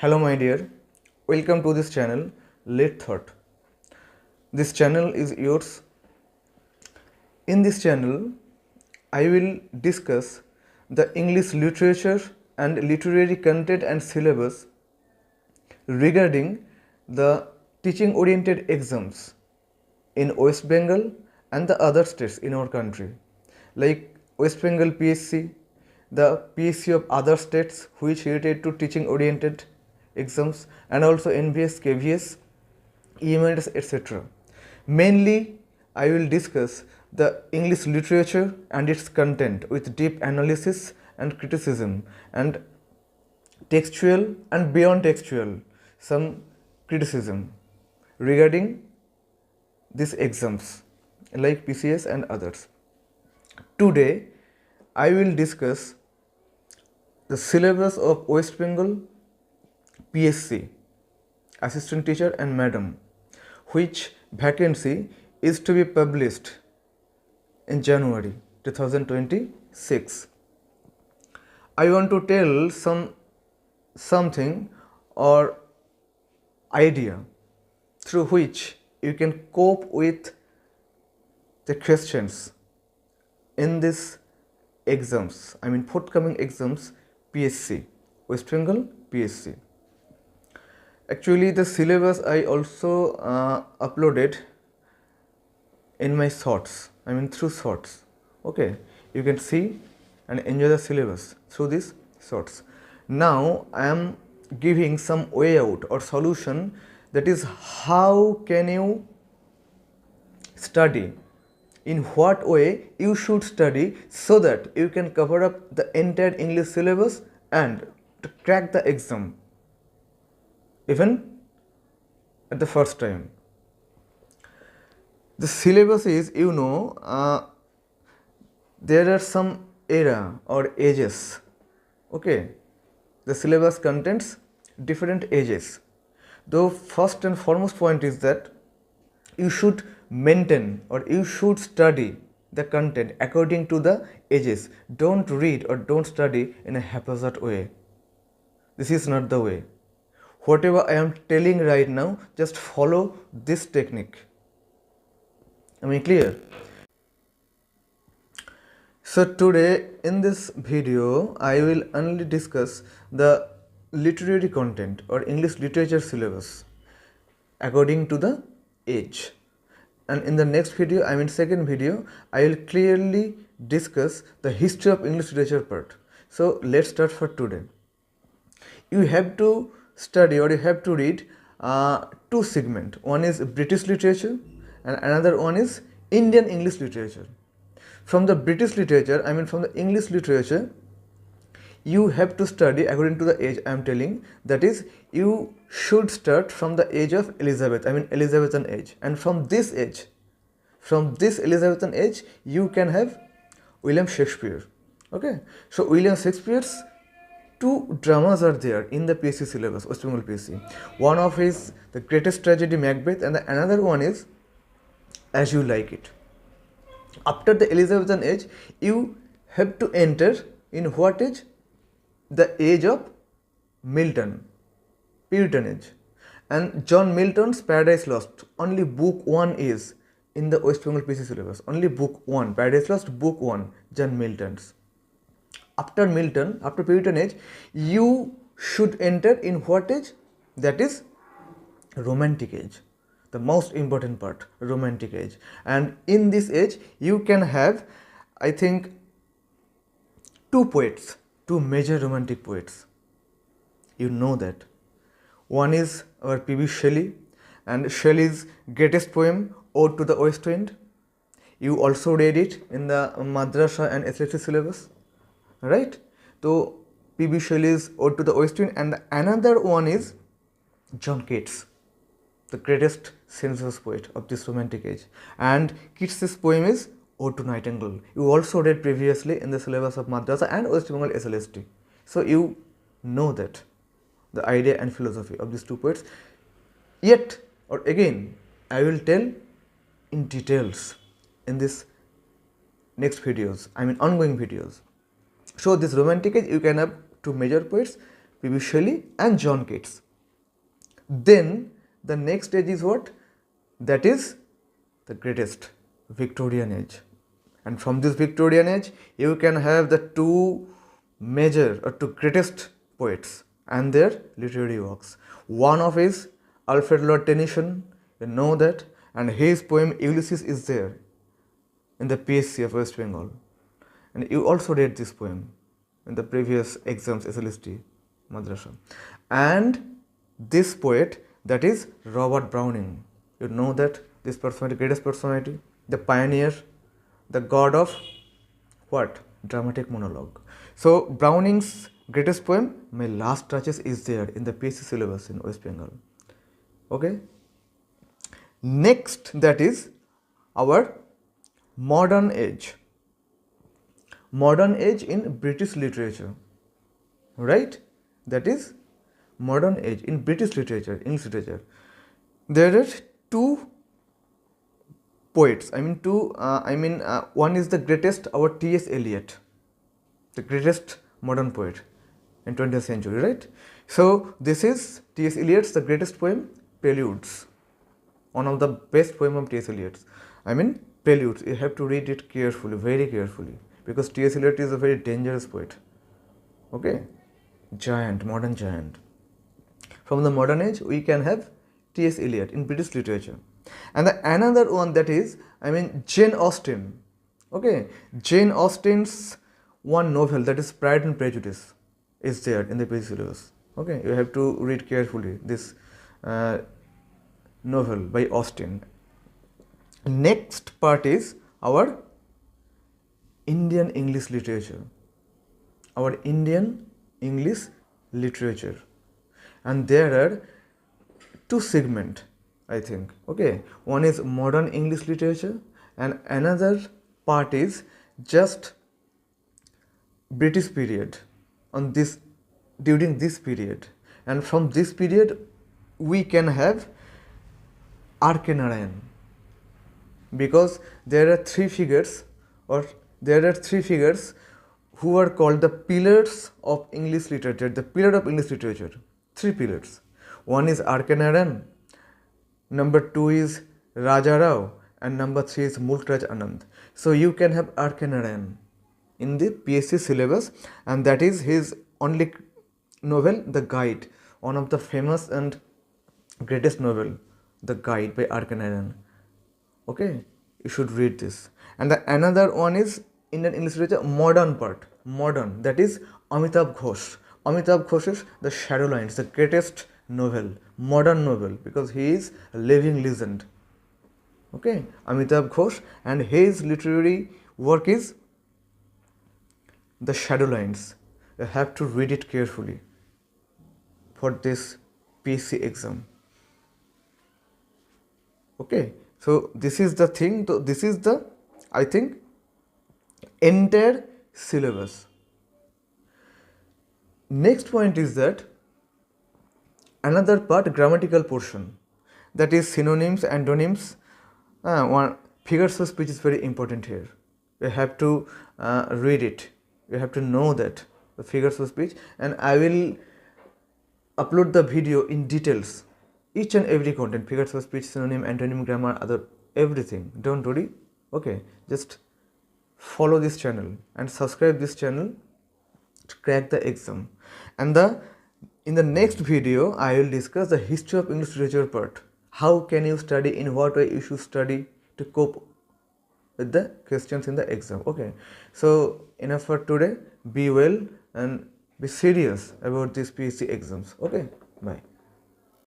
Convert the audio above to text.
Hello my dear, welcome to this channel Late Thought. This channel is yours. In this channel, I will discuss the English literature and literary content and syllabus regarding the teaching oriented exams in West Bengal and the other states in our country, like West Bengal PSC, the PSC of other states which related to teaching oriented exams, and also NVS, KVS, EMLs, etc. Mainly, I will discuss the English literature and its content with deep analysis and criticism, and textual and beyond textual some criticism regarding these exams like PCS and others. Today, I will discuss the syllabus of West Bengal PSC, Assistant Teacher and Madam, which vacancy is to be published in January 2026. I want to tell something or idea through which you can cope with the questions in this exams, forthcoming exams, PSC, West Bengal PSC. Actually, the syllabus I also uploaded in my thoughts, through thoughts. Okay, you can see and enjoy the syllabus through these thoughts. Now, I am giving some way out or solution, that is how can you study, in what way you should study so that you can cover up the entire English syllabus and to crack the exam even at the first time. The syllabus is, there are some era or ages. Okay, the syllabus contains different ages. The first and foremost point is that you should maintain or you should study the content according to the ages. Don't read or don't study in a haphazard way. This is not the way. Whatever I am telling right now, just follow this technique. Am I clear? So today in this video, I will only discuss the literary content or English literature syllabus according to the age. And in the next video, second video, I will clearly discuss the history of English literature part. So let's start for today. You have to study or you have to read two segments. One is British literature and another one is Indian English literature. From the British literature, from the English literature, you have to study according to the age I am telling. That is, you should start from the age of Elizabeth, Elizabethan age. And from this Elizabethan age, you can have William Shakespeare. Okay, so William Shakespeare's two dramas are there in the PSC syllabus, West Bengal PSC. One of his The Greatest Tragedy, Macbeth, and the another one is As You Like It. After the Elizabethan age, you have to enter in what age? The age of Milton, Puritan age. And John Milton's Paradise Lost, only book 1 is in the West Bengal PSC syllabus. Only book 1, Paradise Lost, book 1, John Milton's. After Milton, after Puritan age, you should enter in what age? That is Romantic age. The most important part, Romantic age. And in this age, you can have, I think, two poets, two major romantic poets. You know that. One is our P.B. Shelley, and Shelley's greatest poem, Ode to the West Wind. You also read it in the Madrasa and SLC syllabus, right? So, P.B. Shelley's Ode to the West Wind, and another one is John Keats, the greatest sensuous poet of this romantic age. And Keats's poem is Ode to Nightingale. You also read previously in the syllabus of Madrasa and West Bengal SLST. So you know that, the idea and philosophy of these two poets. Yet, or again, I will tell in details in this next videos, ongoing videos. So this romantic age, you can have two major poets, P.B. Shelley and John Keats. Then the next stage is what? That is the greatest, Victorian age. And from this Victorian age, you can have the two major or two greatest poets and their literary works. One of is Alfred Lord Tennyson, you know that, and his poem Ulysses is there in the PSC of West Bengal. And you also read this poem in the previous exams, SLST, Madrasa. And this poet, that is Robert Browning. You know that this personality, greatest personality, the pioneer, the god of what? Dramatic monologue. So Browning's greatest poem, My Last Touches, is there in the PSC syllabus in West Bengal. Okay. Next, that is our modern age. Modern age in British literature, right? That is modern age in British literature, English literature. There are two poets. One is the greatest, our T.S. Eliot, the greatest modern poet in 20th century, right? So this is T.S. Eliot's the greatest poem, Preludes. One of the best poem of T.S. Eliot's. Preludes. You have to read it carefully, very carefully, because T.S. Eliot is a very dangerous poet. Okay, giant, modern giant. From the modern age, we can have T.S. Eliot in British literature. And another one, that is, Jane Austen. Okay, Jane Austen's one novel, that is Pride and Prejudice, is there in the PSC syllabus. Okay, you have to read carefully this novel by Austen. Next part is our Indian English literature. Our Indian English literature. And there are two segments, I think. Okay, one is modern English literature and another part is just British period on this, during this period. And from this period we can have R.K. Narayan, because there are three figures who are called the pillars of English literature, the pillar of English literature. Three pillars. One is R.K. Narayan, number two is Raja Rao, and number three is Mulkraj Anand. So you can have R.K. Narayan in the PSC syllabus, and that is his only novel, The Guide, one of the famous and greatest novel, The Guide by R.K. Narayan. Okay, you should read this. And another one is Indian English literature, modern part, modern, that is Amitabh Ghosh. Amitabh Ghosh is The Shadow Lines, the greatest novel, modern novel, because he is a living legend. Okay, Amitabh Ghosh, and his literary work is The Shadow Lines. You have to read it carefully for this PSC exam. Okay, so this is the thing, so this is the, I think, entire syllabus. Next point is that another part, grammatical portion, that is synonyms, antonyms. One figures of speech is very important here. You have to read it. You have to know that the figures of speech, and I will upload the video in details, each and every content, figures of speech, synonym, antonym, grammar, other everything. Don't worry. Okay, just follow this channel and subscribe this channel to crack the exam. And in the next video I will discuss the history of English literature part. How can you study, in what way you should study to cope with the questions in the exam. Okay, so enough for today. Be well and be serious about these PSC exams. Okay, bye.